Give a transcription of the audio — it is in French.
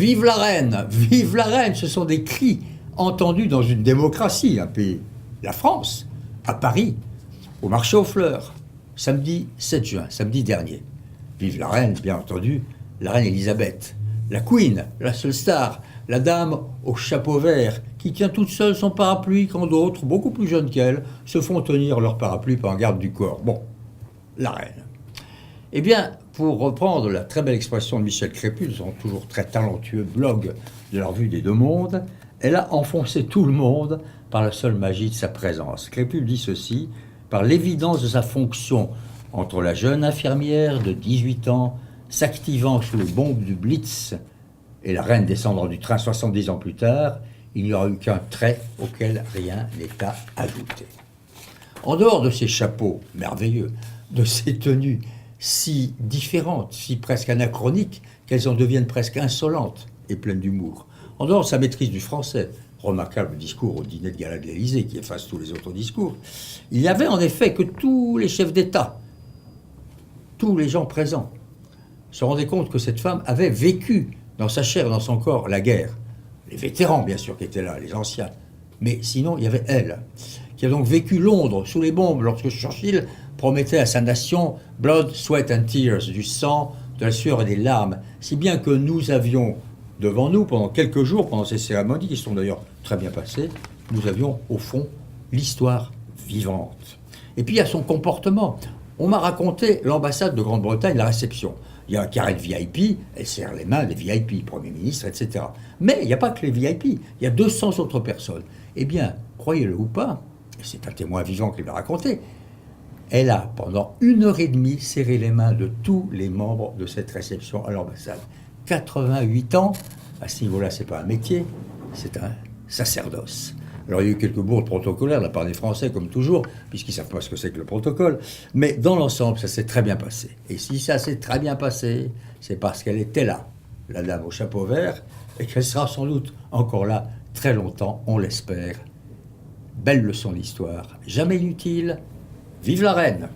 Vive la reine! Vive la reine! Ce sont des cris entendus dans une démocratie, un pays, la France, à Paris, au marché aux fleurs, samedi 7 juin, samedi dernier. Vive la reine, bien entendu, la reine Elisabeth, la Queen, la seule star, la dame au chapeau vert, qui tient toute seule son parapluie quand d'autres, beaucoup plus jeunes qu'elle, se font tenir leur parapluie par un garde du corps. Bon, la reine. Eh bien, pour reprendre la très belle expression de Michel Crépu, son toujours très talentueux blog de la revue des Deux Mondes, elle a enfoncé tout le monde par la seule magie de sa présence. Crépu dit ceci: par l'évidence de sa fonction entre la jeune infirmière de 18 ans s'activant sous les bombes du Blitz et la reine descendant du train 70 ans plus tard, il n'y aura eu qu'un trait auquel rien n'est à ajouter. En dehors de ces chapeaux merveilleux, de ces tenues si différentes, si presque anachroniques, qu'elles en deviennent presque insolentes et pleines d'humour, en dehors de sa maîtrise du français, remarquable discours au dîner de gala de l'Élysée qui efface tous les autres discours, il y avait en effet que tous les chefs d'État, tous les gens présents, se rendaient compte que cette femme avait vécu dans sa chair et dans son corps la guerre. Les vétérans, bien sûr, qui étaient là, les anciens. Mais sinon, il y avait elle, qui a donc vécu Londres sous les bombes lorsque Churchill promettait à sa nation « blood, sweat and tears », du sang, de la sueur et des larmes, si bien que nous avions devant nous, pendant quelques jours, pendant ces cérémonies, qui sont d'ailleurs très bien passées, nous avions, au fond, l'histoire vivante. Et puis, il y a son comportement. On m'a raconté l'ambassade de Grande-Bretagne, la réception. Il y a un carré de VIP, elle serre les mains des VIP, Premier ministre, etc. Mais il n'y a pas que les VIP, il y a 200 autres personnes. Eh bien, croyez-le ou pas, et c'est un témoin vivant qui l'a raconté, elle a, pendant 1h30, serré les mains de tous les membres de cette réception à l'ambassade. 88 ans, à ce niveau-là, c'est pas un métier, c'est un sacerdoce. Alors, il y a eu quelques bourdes protocolaires de la part des Français, comme toujours, puisqu'ils ne savent pas ce que c'est que le protocole. Mais dans l'ensemble, ça s'est très bien passé. Et si ça s'est très bien passé, c'est parce qu'elle était là, la dame au chapeau vert, et qu'elle sera sans doute encore là très longtemps, on l'espère. Belle leçon d'histoire, jamais inutile. Vive la reine!